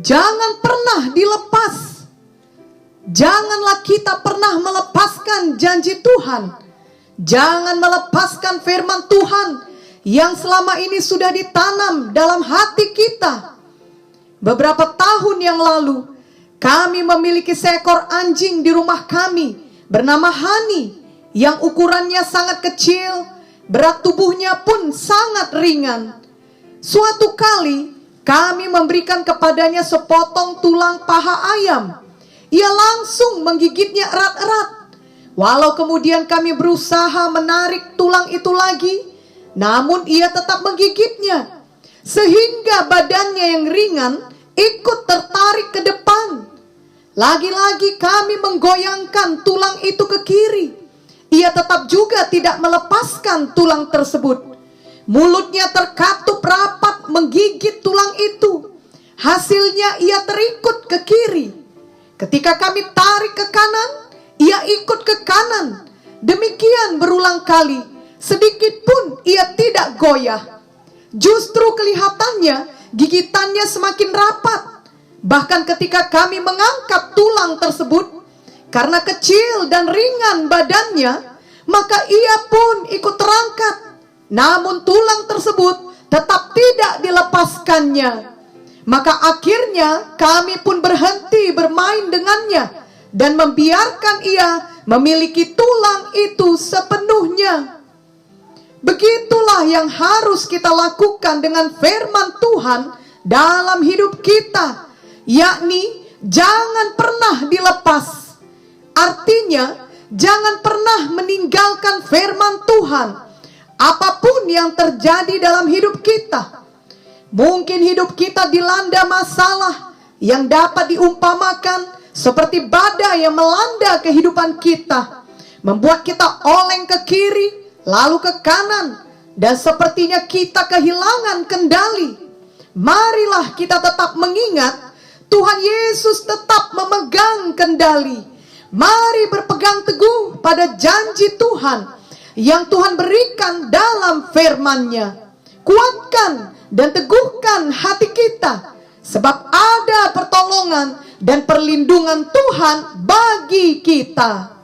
jangan pernah dilepas. Janganlah kita pernah melepaskan janji Tuhan. Jangan melepaskan firman Tuhan yang selama ini sudah ditanam dalam hati kita. Beberapa tahun yang lalu, kami memiliki seekor anjing di rumah kami bernama Hani, yang ukurannya sangat kecil, berat tubuhnya pun sangat ringan. Suatu kali kami memberikan kepadanya sepotong tulang paha ayam. Ia langsung menggigitnya erat-erat. Walau kemudian kami berusaha menarik tulang itu lagi, namun ia tetap menggigitnya, sehingga badannya yang ringan ikut tertarik ke depan. Lagi-lagi kami menggoyangkan tulang itu ke kiri. Ia tetap juga tidak melepaskan tulang tersebut. Mulutnya terkatup rapat menggigit tulang itu. Hasilnya ia terikut ke kiri. Ketika kami tarik ke kanan, ia ikut ke kanan. Demikian berulang kali. Sedikit pun ia tidak goyah. Justru kelihatannya gigitannya semakin rapat. Bahkan ketika kami mengangkat tulang tersebut, karena kecil dan ringan badannya, maka ia pun ikut terangkat. Namun tulang tersebut tetap tidak dilepaskannya. Maka akhirnya kami pun berhenti bermain dengannya dan membiarkan ia memiliki tulang itu sepenuhnya. Begitulah yang harus kita lakukan dengan firman Tuhan dalam hidup kita, yakni jangan pernah dilepas. Artinya, jangan pernah meninggalkan firman Tuhan apapun yang terjadi dalam hidup kita. Mungkin hidup kita dilanda masalah yang dapat diumpamakan seperti badai yang melanda kehidupan kita, membuat kita oleng ke kiri lalu ke kanan, dan sepertinya kita kehilangan kendali. Marilah kita tetap mengingat Tuhan Yesus tetap memegang kendali. Mari berpegang teguh pada janji Tuhan yang Tuhan berikan dalam firman-Nya. Kuatkan dan teguhkan hati kita, sebab ada pertolongan dan perlindungan Tuhan bagi kita.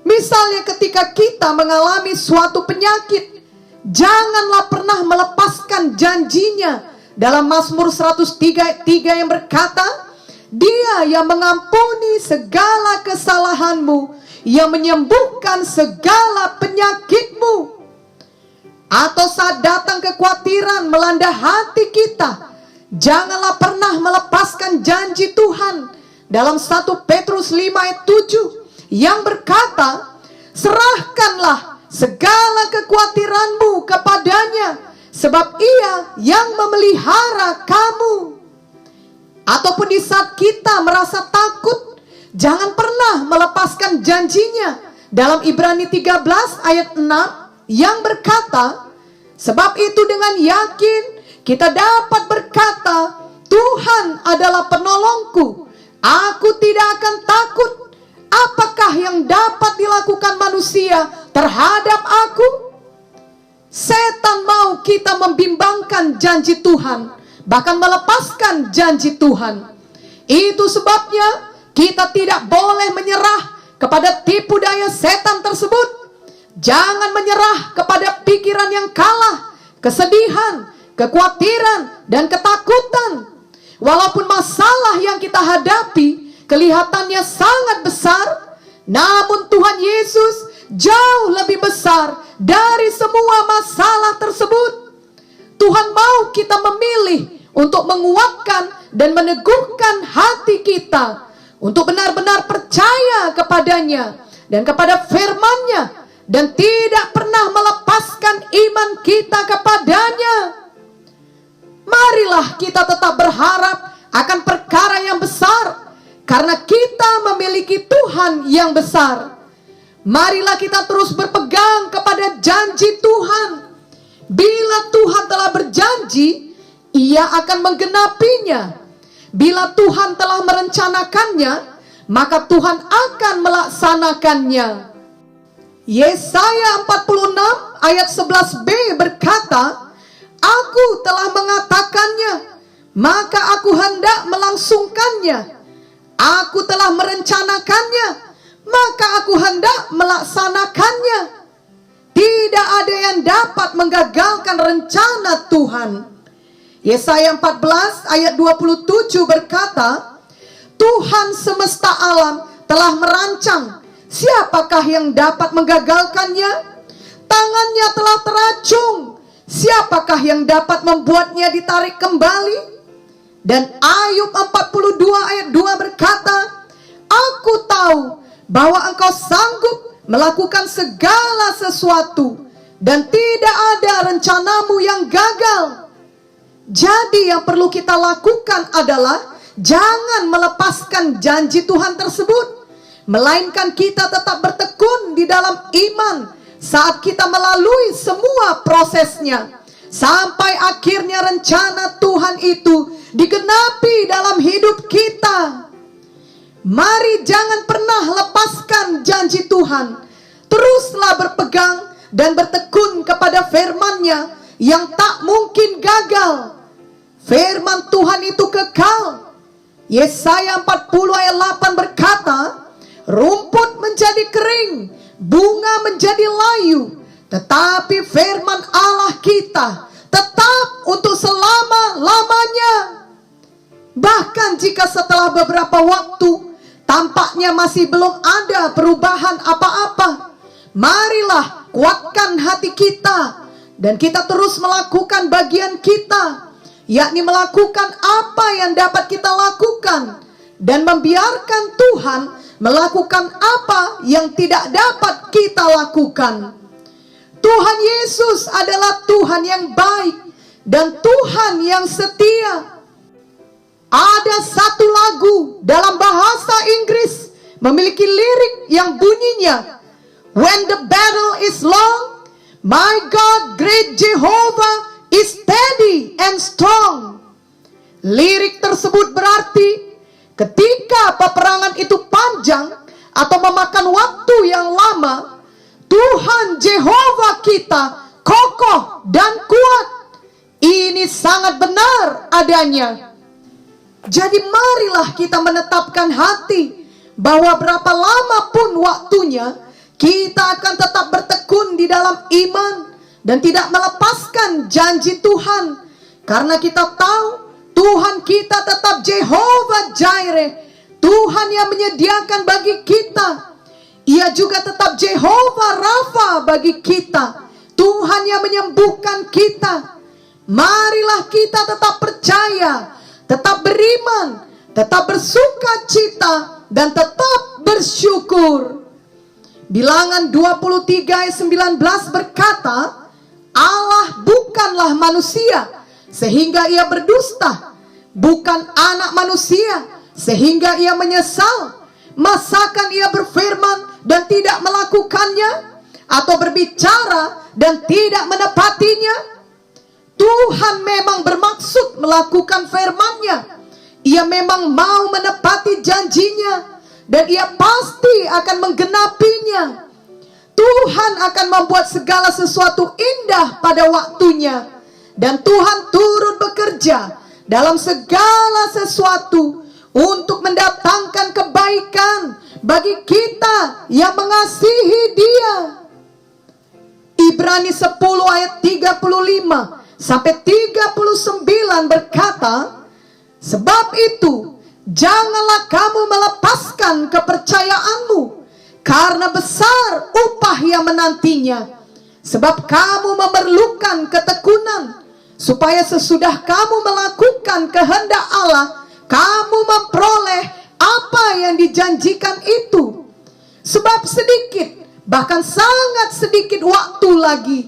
Misalnya ketika kita mengalami suatu penyakit, janganlah pernah melepaskan janjinya dalam Mazmur 103 yang berkata, Dia yang mengampuni segala kesalahanmu, yang menyembuhkan segala penyakitmu. Atau saat datang kekhawatiran melanda hati kita, janganlah pernah melepaskan janji Tuhan dalam 1 Petrus 5 ayat 7 yang berkata, serahkanlah segala kekhawatiranmu kepadanya, sebab Ia yang memelihara kamu. Ataupun di saat kita merasa takut, jangan pernah melepaskan janjinya dalam Ibrani 13 ayat 6 yang berkata, sebab itu dengan yakin kita dapat berkata, Tuhan adalah penolongku, aku tidak akan takut. Apakah yang dapat dilakukan manusia terhadap aku? Setan mau kita membimbangkan janji Tuhan, bahkan melepaskan janji Tuhan. Itu sebabnya kita tidak boleh menyerah kepada tipu daya setan tersebut. Jangan menyerah kepada pikiran yang kalah, kesedihan, kekhawatiran, dan ketakutan. Walaupun masalah yang kita hadapi kelihatannya sangat besar, namun Tuhan Yesus jauh lebih besar dari semua masalah tersebut. Tuhan mau kita memilih untuk menguatkan dan meneguhkan hati kita, untuk benar-benar percaya kepadanya dan kepada firman-Nya, dan tidak pernah melepaskan iman kita kepadanya. Marilah kita tetap berharap akan perkara yang besar, karena kita memiliki Tuhan yang besar. Marilah kita terus berpegang kepada janji Tuhan. Bila Tuhan telah berjanji, Ia akan menggenapinya. Bila Tuhan telah merencanakannya, maka Tuhan akan melaksanakannya. Yesaya 46 ayat 11b berkata, Aku telah mengatakannya, maka aku hendak melangsungkannya. Aku telah merencanakannya, maka aku hendak melaksanakannya. Tidak ada yang dapat menggagalkan rencana Tuhan. Yesaya 14 ayat 27 berkata, Tuhan semesta alam telah merancang, siapakah yang dapat menggagalkannya? Tangannya telah teracung, siapakah yang dapat membuatnya ditarik kembali? Dan Ayub 42 ayat 2 berkata, aku tahu bahwa engkau sanggup melakukan segala sesuatu, dan tidak ada rencanamu yang gagal. Jadi yang perlu kita lakukan adalah jangan melepaskan janji Tuhan tersebut, melainkan kita tetap bertekun di dalam iman saat kita melalui semua prosesnya, sampai akhirnya rencana Tuhan itu digenapi dalam hidup kita. Mari jangan pernah lepaskan janji Tuhan. Teruslah berpegang dan bertekun kepada firman-Nya yang tak mungkin gagal. Firman Tuhan itu kekal. Yesaya 40 ayat 8 berkata, rumput menjadi kering, bunga menjadi layu, tetapi firman Allah kita tetap untuk selama-lamanya. Bahkan jika setelah beberapa waktu tampaknya masih belum ada perubahan apa-apa, marilah kuatkan hati kita dan kita terus melakukan bagian kita, yakni melakukan apa yang dapat kita lakukan dan membiarkan Tuhan melakukan apa yang tidak dapat kita lakukan. Tuhan Yesus adalah Tuhan yang baik dan Tuhan yang setia. Ada satu lagu dalam bahasa Inggris memiliki lirik yang bunyinya, when the battle is long, my God great Jehovah is steady and strong. Lirik tersebut berarti ketika peperangan itu panjang atau memakan waktu yang lama, Tuhan Jehovah kita kokoh dan kuat. Ini sangat benar adanya. Jadi marilah kita menetapkan hati bahwa berapa lama pun waktunya, kita akan tetap bertekun di dalam iman dan tidak melepaskan janji Tuhan. Karena kita tahu Tuhan kita tetap Jehovah Jireh, Tuhan yang menyediakan bagi kita. Ia juga tetap Jehovah Rafa bagi kita, Tuhan yang menyembuhkan kita. Marilah kita tetap percaya, tetap beriman, tetap bersuka cita, dan tetap bersyukur. Bilangan 23 ayat 19 berkata, Allah bukanlah manusia sehingga ia berdusta, bukan anak manusia sehingga ia menyesal. Masakan ia berfirman dan tidak melakukannya, atau berbicara dan tidak menepatinya? Tuhan memang bermaksud melakukan firman-Nya. Ia memang mau menepati janjinya, dan ia pasti akan menggenapinya. Tuhan akan membuat segala sesuatu indah pada waktunya, dan Tuhan turut bekerja dalam segala sesuatu untuk mendatangkan kebaikan bagi kita yang mengasihi Dia. Ibrani 10 ayat 35 sampai 39 berkata, sebab itu janganlah kamu melepaskan kepercayaanmu, karena besar upah yang menantinya. Sebab kamu memerlukan ketekunan, supaya sesudah kamu melakukan kehendak Allah, kamu memperoleh apa yang dijanjikan itu. Sebab sedikit, bahkan sangat sedikit waktu lagi,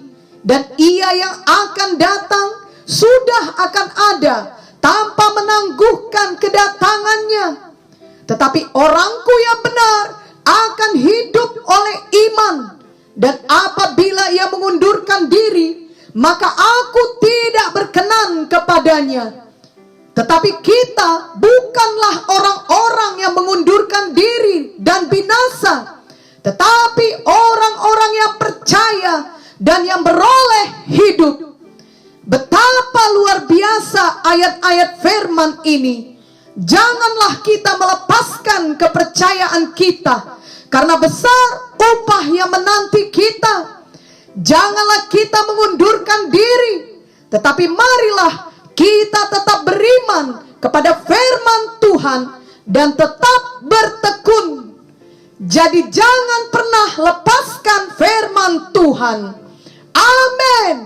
dan Ia yang akan datang sudah akan ada tanpa menangguhkan kedatangannya. Tetapi orangku yang benar akan hidup oleh iman, dan apabila ia mengundurkan diri, maka aku tidak berkenan kepadanya. Tetapi kita bukanlah orang-orang yang mengundurkan diri dan binasa, tetapi orang-orang yang percaya dan yang beroleh hidup. Betapa luar biasa ayat-ayat firman ini. Janganlah kita melepaskan kepercayaan kita, karena besar upah yang menanti kita. Janganlah kita mengundurkan diri, tetapi marilah kita tetap beriman kepada firman Tuhan dan tetap bertekun. Jadi jangan pernah lepaskan firman Tuhan. Amin.